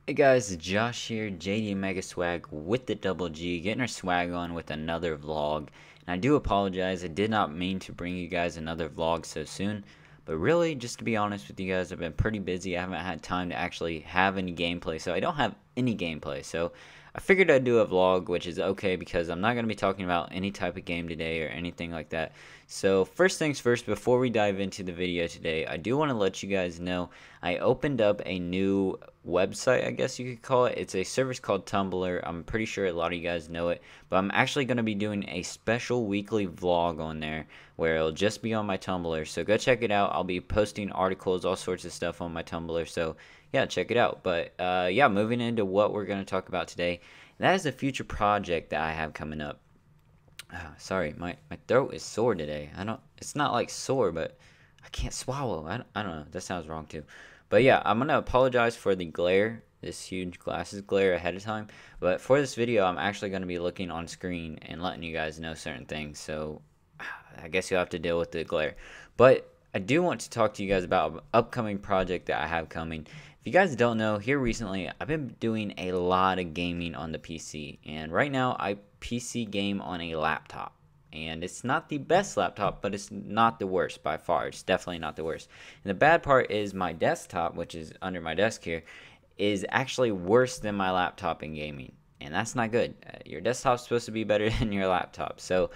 Hey guys, it's Josh here, JDMegaSwagg with the double G, getting our swag on with another vlog. And I do apologize, I did not mean to bring you guys another vlog so soon. But really, just to be honest with you guys, I've been pretty busy. I haven't had time to actually have any gameplay, so I don't have any gameplay. So I figured I'd do a vlog, which is okay because I'm not going to be talking about any type of game today or anything like that. So first things first, before we dive into the video today, I do want to let you guys know I opened up a new website, I guess you could call it. It's a service called Tumblr. I'm pretty sure a lot of you guys know it, but I'm actually going to be doing a special weekly vlog on there where it'll just be on my Tumblr. So go check it out. I'll be posting articles, all sorts of stuff on my Tumblr. So yeah, check it out. But yeah, moving into what we're going to talk about today. That is a future project that I have coming up. Sorry, my throat is sore today. It's not like sore, but I can't swallow. I don't know. That sounds wrong too. But yeah, I'm going to apologize for the glare, this huge glasses glare ahead of time. But for this video, I'm actually going to be looking on screen and letting you guys know certain things. So I guess you'll have to deal with the glare. But I do want to talk to you guys about an upcoming project that I have coming. If you guys don't know, here recently, I've been doing a lot of gaming on the PC. And right now, I PC game on a laptop. And it's not the best laptop, but it's not the worst by far. It's definitely not the worst. And the bad part is my desktop, which is under my desk here, is actually worse than my laptop in gaming. And that's not good. Your desktop's supposed to be better than your laptop. So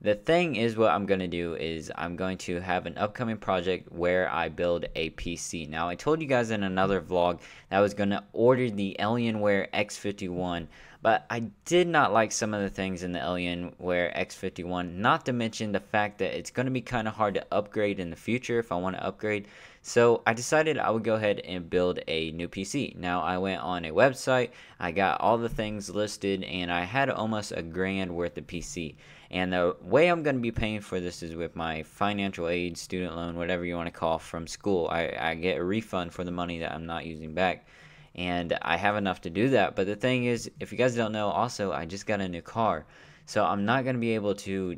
the thing is, what I'm going to do is I'm going to have an upcoming project where I build a PC. Now, I told you guys in another vlog that I was going to order the Alienware X51, but I did not like some of the things in the Alienware X51, not to mention the fact that it's going to be kind of hard to upgrade in the future if I want to upgrade. So I decided I would go ahead and build a new PC. Now, I went on a website, I got all the things listed, and I had almost $1,000 worth of PC. And the way I'm going to be paying for this is with my financial aid, student loan, whatever you want to call, from school. I get a refund for the money that I'm not using back. And I have enough to do that. But the thing is, if you guys don't know, also, I just got a new car. So I'm not going to be able to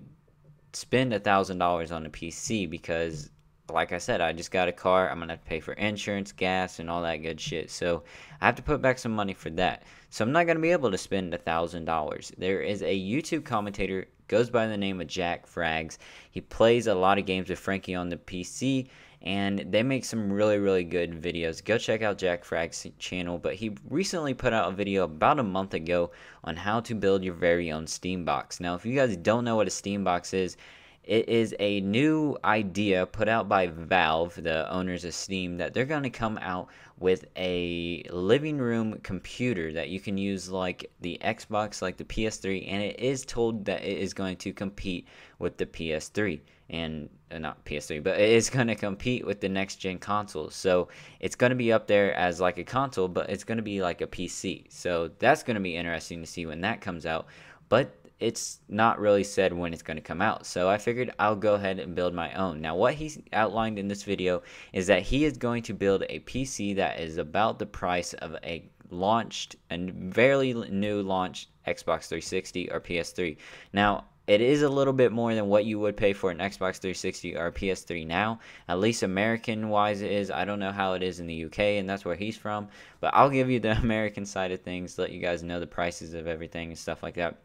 spend $1,000 on a PC because, like I said, I just got a car. I'm going to have to pay for insurance, gas, and all that good shit. So I have to put back some money for that. So I'm not going to be able to spend $1,000. There is a YouTube commentator, goes by the name of Jack Frags. He plays a lot of games with Frankie on the PC, and they make some really, really good videos. Go check out Jack Frags' channel. But he recently put out a video about a month ago on how to build your very own Steam box. Now, if you guys don't know what a Steam box is, it is a new idea put out by Valve, the owners of Steam, that they're going to come out with a living room computer that you can use like the Xbox, like the PS3, and it is told that it is going to compete with the PS3. And not PS3, but it is going to compete with the next gen consoles. So it's going to be up there as like a console, but it's going to be like a PC. So that's going to be interesting to see when that comes out. But it's not really said when it's going to come out. So I figured I'll go ahead and build my own. Now, what he's outlined in this video is that he is going to build a PC that is about the price of a launched and fairly new launched Xbox 360 or PS3. Now, it is a little bit more than what you would pay for an Xbox 360 or PS3 now. At least American-wise it is. I don't know how it is in the UK, and that's where he's from. But I'll give you the American side of things, let you guys know the prices of everything and stuff like that.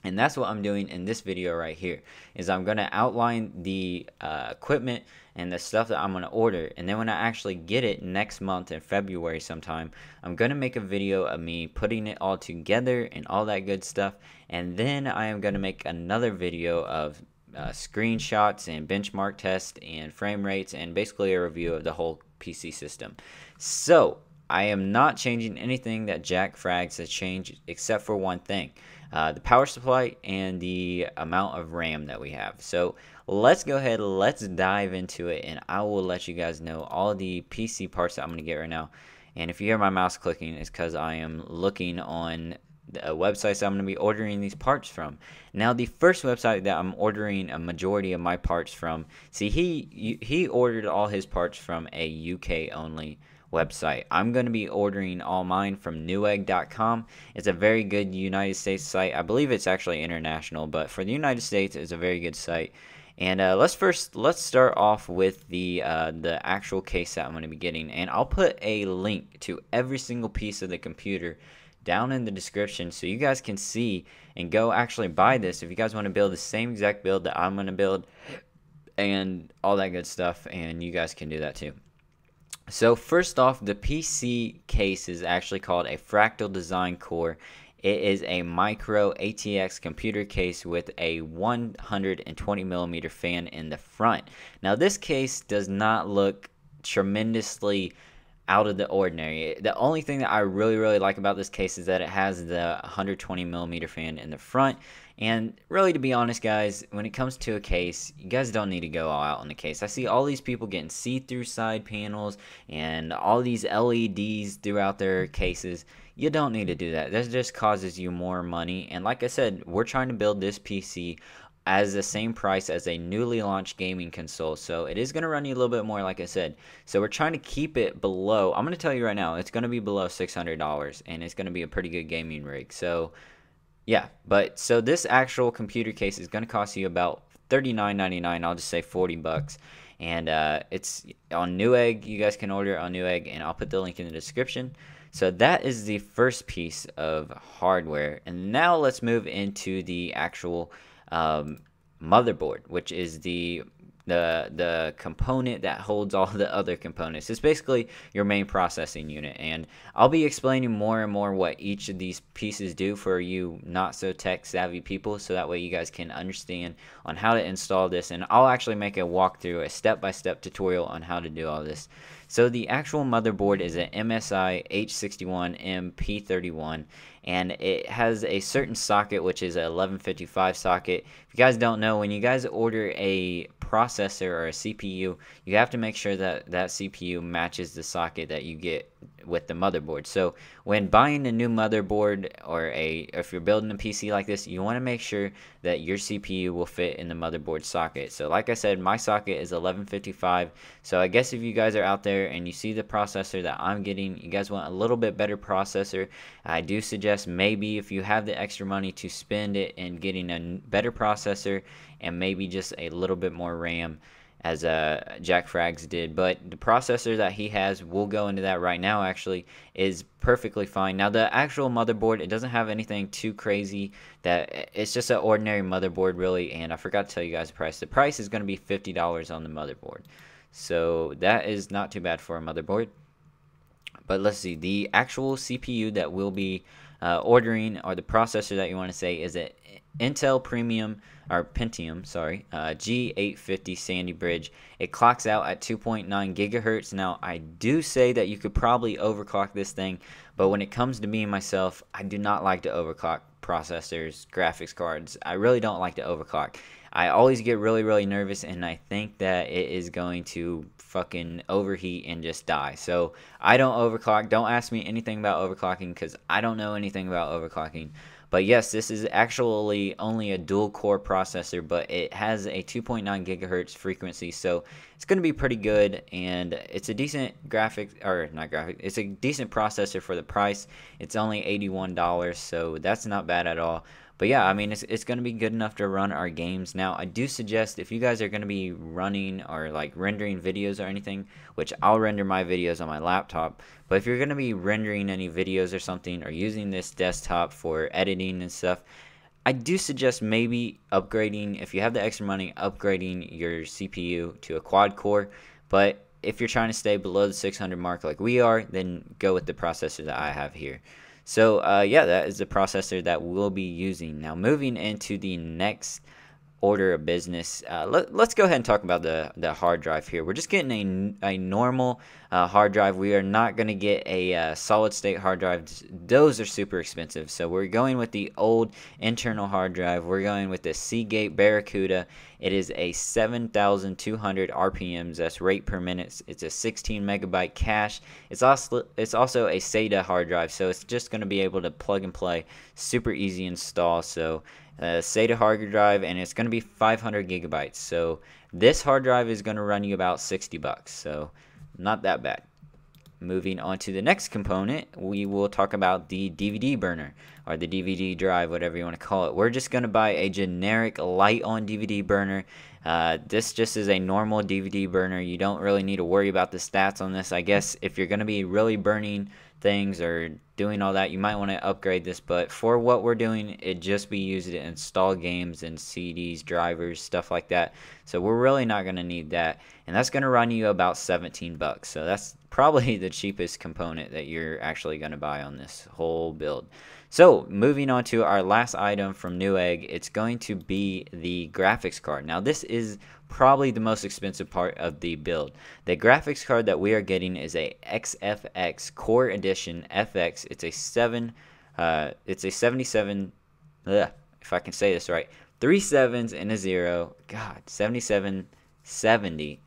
And that's what I'm doing in this video right here, is I'm going to outline the equipment and the stuff that I'm going to order. And then when I actually get it next month in February sometime, I'm going to make a video of me putting it all together and all that good stuff. And then I am going to make another video of screenshots and benchmark tests and frame rates and basically a review of the whole PC system. So I am not changing anything that Jack Frags has changed except for one thing. The power supply and the amount of RAM that we have. So let's go ahead, let's dive into it, and I will let you guys know all the PC parts that I'm going to get right now. And if you hear my mouse clicking, it's because I am looking on the websites that I'm going to be ordering these parts from. Now, the first website that I'm ordering a majority of my parts from, see, he ordered all his parts from a UK only website. I'm going to be ordering all mine from newegg.com. It's a very good United States site. I believe it's actually international, but for the United States, it's a very good site. And let's start off with the actual case that I'm going to be getting, and I'll put a link to every single piece of the computer down in the description so you guys can see and go actually buy this if you guys want to build the same exact build that I'm going to build and all that good stuff, and you guys can do that too. So first off, the PC case is actually called a Fractal Design Core. It is a micro ATX computer case with a 120mm fan in the front. Now this case does not look tremendously out of the ordinary. The only thing that I really like about this case is that it has the 120mm fan in the front. And really, to be honest, guys, when it comes to a case, you guys don't need to go all out on the case. I see all these people getting see-through side panels and all these LEDs throughout their cases. You don't need to do that. That just causes you more money. And like I said, we're trying to build this PC as the same price as a newly launched gaming console, so it is going to run you a little bit more, like I said. So we're trying to keep it below, I'm going to tell you right now, it's going to be below $600, and it's going to be a pretty good gaming rig. So yeah, but so this actual computer case is going to cost you about $39.99. I'll just say 40 bucks. And it's on Newegg. You guys can order it on Newegg, and I'll put the link in the description. So that is the first piece of hardware. And now let's move into the actual motherboard, which is the component that holds all the other components. It's basically your main processing unit, and I'll be explaining more and more what each of these pieces do for you not so tech savvy people, so that way you guys can understand on how to install this, and I'll actually make a walkthrough, a step-by-step tutorial on how to do all this. So the actual motherboard is an MSI H61M P31, and it has a certain socket, which is a 1155 socket. If you guys don't know, when you guys order a processor or a CPU, you have to make sure that that CPU matches the socket that you get with the motherboard. So when buying a new motherboard, or if you're building a PC like this, you want to make sure that your CPU will fit in the motherboard socket. So like I said, my socket is 1155. So I guess if you guys are out there and you see the processor that I'm getting, you guys want a little bit better processor, I do suggest maybe if you have the extra money to spend it in getting a better processor and maybe just a little bit more RAM, as Jack Frags did. But the processor that he has, we'll go into that right now actually, is perfectly fine. Now the actual motherboard, it doesn't have anything too crazy, that it's just an ordinary motherboard really, and I forgot to tell you guys the price. The price is going to be $50 on the motherboard, so that is not too bad for a motherboard. But let's see, the actual CPU that we'll be ordering, or the processor that you want to say, is an Intel Premium, or Pentium, sorry, G850 Sandy Bridge. It clocks out at 2.9 gigahertz. Now, I do say that you could probably overclock this thing, but when it comes to me myself, I do not like to overclock processors, graphics cards. I really don't like to overclock. I always get really nervous, and I think that it is going to fucking overheat and just die. So I don't overclock. Don't ask me anything about overclocking, because I don't know anything about overclocking. But yes, this is actually only a dual core processor, but it has a 2.9 gigahertz frequency, so it's going to be pretty good, and it's a decent it's a decent processor for the price. It's only $81, so that's not bad at all. But yeah, I mean, it's going to be good enough to run our games. Now, I do suggest if you guys are going to be running or like rendering videos or anything, which I'll render my videos on my laptop, but if you're going to be rendering any videos or something, or using this desktop for editing and stuff, I do suggest maybe upgrading, if you have the extra money, upgrading your CPU to a quad core. But if you're trying to stay below the 600 mark like we are, then go with the processor that I have here. So yeah, that is the processor that we'll be using. Now moving into the next order of business, let's go ahead and talk about the hard drive here. We're just getting a normal hard drive. We are not going to get a solid state hard drive. Those are super expensive. So we're going with the old internal hard drive. We're going with the Seagate Barracuda. It is a 7,200 RPMs. That's rate per minute. It's a 16 megabyte cache. It's also a SATA hard drive, so it's just going to be able to plug and play. Super easy install. So SATA hard drive, and it's going to be 500 gigabytes. So this hard drive is going to run you about 60 bucks. So not that bad. moving on to the next component, we will talk about the DVD burner, or the DVD drive, whatever you want to call it. We're just going to buy a generic light on DVD burner. This just is a normal DVD burner. You don't really need to worry about the stats on this. I guess if you're going to be really burning things or doing all that, you might want to upgrade this, but for what we're doing, it just be used to install games and CDs, drivers, stuff like that. So we're really not going to need that, and that's going to run you about 17 bucks. So that's probably the cheapest component that you're actually going to buy on this whole build. So moving on to our last item from Newegg, it's going to be the graphics card. Now this is probably the most expensive part of the build. The graphics card that we are getting is a XFX Core Edition FX. It's a 77, if I can say this right, 3 sevens and a 0. God, 7770.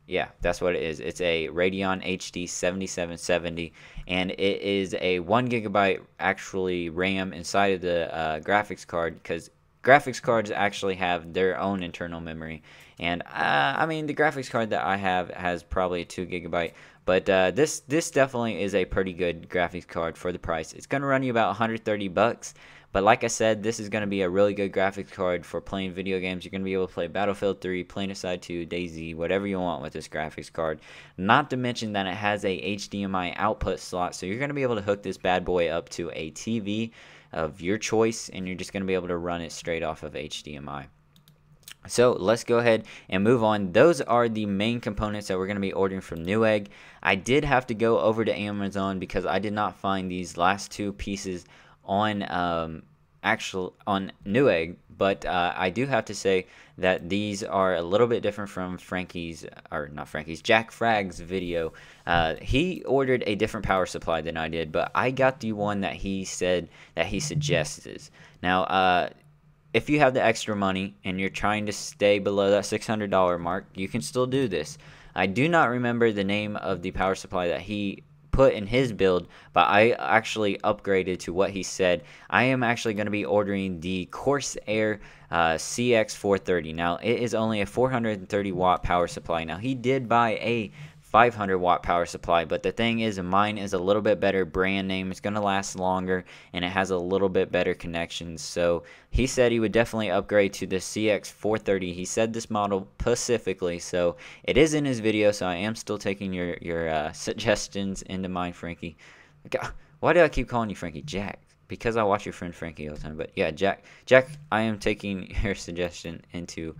Yeah, that's what it is. It's a Radeon HD 7770, and it is a 1 gigabyte actually RAM inside of the graphics card, because graphics cards actually have their own internal memory. And I mean, the graphics card that I have has probably a 2 gigabyte, but this definitely is a pretty good graphics card for the price. It's gonna run you about 130 bucks. But like I said, this is going to be a really good graphics card for playing video games. You're going to be able to play Battlefield 3, Planetside 2, DayZ, whatever you want with this graphics card. Not to mention that it has a HDMI output slot, so you're going to be able to hook this bad boy up to a TV of your choice, and you're just going to be able to run it straight off of HDMI. So let's go ahead and move on. Those are the main components that we're going to be ordering from Newegg. I did have to go over to Amazon because I did not find these last two pieces on on Newegg, but I do have to say that these are a little bit different from Jack Fragg's video. He ordered a different power supply than I did, but I got the one that he said that he suggests. Now, if you have the extra money and you're trying to stay below that $600 mark, you can still do this. I do not remember the name of the power supply that he put in his build, but I actually upgraded to what he said. I am actually going to be ordering the Corsair CX430. Now it is only a 430 watt power supply. Now he did buy a 500 watt power supply, but the thing is, mine is a little bit better brand name. It's going to last longer, and it has a little bit better connections. So he said he would definitely upgrade to the CX430. He said this model specifically, so it is in his video. So I am still taking your suggestions into mind, Frankie. God, why do I keep calling you Frankie? Jack, because I watch your friend Frankie all the time. But yeah, Jack, I am taking your suggestion into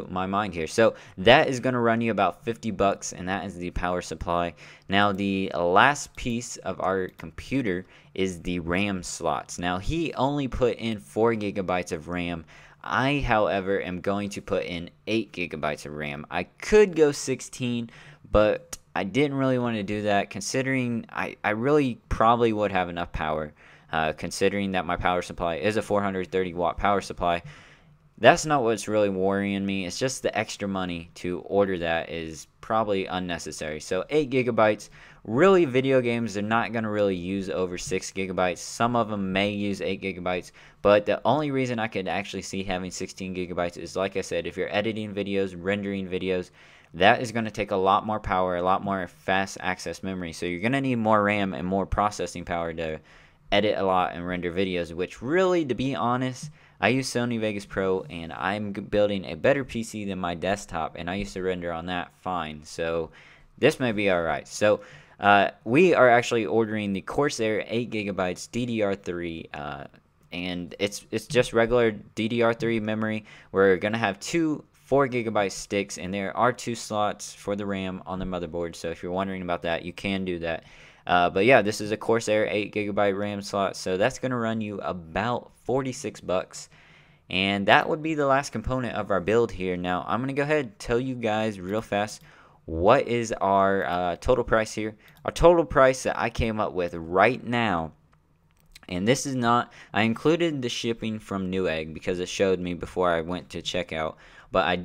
my mind here. So that is going to run you about 50 bucks, and that is the power supply. Now the last piece of our computer is the RAM slots. Now he only put in 4 gigabytes of RAM. I, however, am going to put in 8 gigabytes of RAM. I could go 16, but I didn't really want to do that, considering I really probably would have enough power, considering that my power supply is a 430 watt power supply. That's not what's really worrying me. It's just the extra money to order that is probably unnecessary. So 8 gigabytes. Really, video games are not going to really use over 6 gigabytes. Some of them may use 8 gigabytes. But the only reason I could actually see having 16 gigabytes is, like I said, if you're editing videos, rendering videos, that is going to take a lot more power, a lot more fast access memory. So you're going to need more RAM and more processing power to edit a lot and render videos, which really, to be honest, I use Sony Vegas Pro, and I'm building a better PC than my desktop, and I used to render on that fine, so this may be alright. So we are actually ordering the Corsair 8GB DDR3, and it's just regular DDR3 memory. We're going to have 2 4GB sticks, and there are 2 slots for the RAM on the motherboard, so if you're wondering about that, you can do that. But yeah, this is a Corsair 8GB RAM slot, so that's going to run you about 46 bucks. And that would be the last component of our build here. Now, I'm going to go ahead and tell you guys real fast what is our total price here. Our total price that I came up with right now, and this is not, I included the shipping from Newegg because it showed me before I went to checkout, but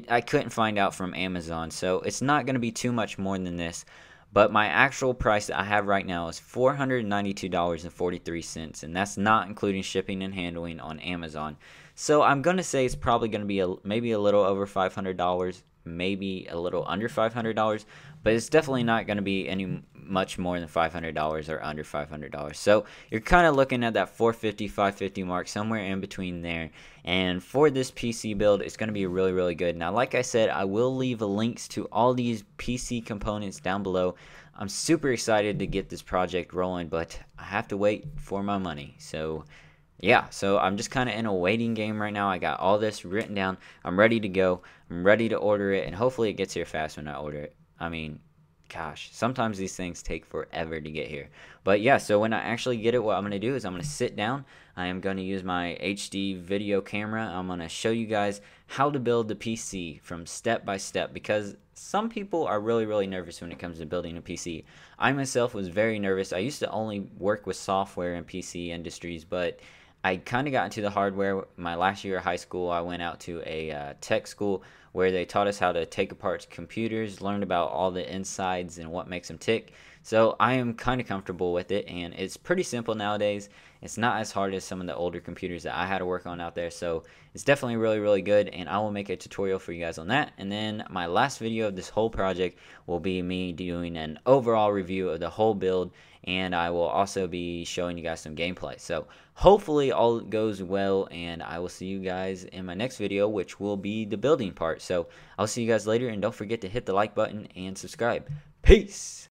I couldn't find out from Amazon, so it's not going to be too much more than this. But my actual price that I have right now is $492.43, and that's not including shipping and handling on Amazon. So I'm going to say it's probably going to be maybe a little over $500, maybe a little under $500, but it's definitely not going to be any much more than $500 or under $500. So you're kind of looking at that 450, 550 mark, somewhere in between there. And for this PC build, it's going to be really, really good. Now, like I said, I will leave links to all these PC components down below. I'm super excited to get this project rolling, but I have to wait for my money. So yeah, so I'm just kind of in a waiting game right now. I got all this written down. I'm ready to go. I'm ready to order it, and hopefully it gets here fast when I order it. I mean, gosh, sometimes these things take forever to get here. But yeah, so when I actually get it, what I'm going to do is I'm going to sit down. I am going to use my HD video camera. I'm going to show you guys how to build the PC from step by step, because some people are really, really nervous when it comes to building a PC. I myself was very nervous. I used to only work with software in PC industries, but I kind of got into the hardware. My last year of high school, I went out to a tech school where they taught us how to take apart computers, learned about all the insides and what makes them tick. So I am kind of comfortable with it, and it's pretty simple nowadays. It's not as hard as some of the older computers that I had to work on out there. So it's definitely really, really good, and I will make a tutorial for you guys on that. And then my last video of this whole project will be me doing an overall review of the whole build, and I will also be showing you guys some gameplay. So hopefully all goes well, and I will see you guys in my next video, which will be the building part. So I'll see you guys later, and don't forget to hit the like button and subscribe. Peace!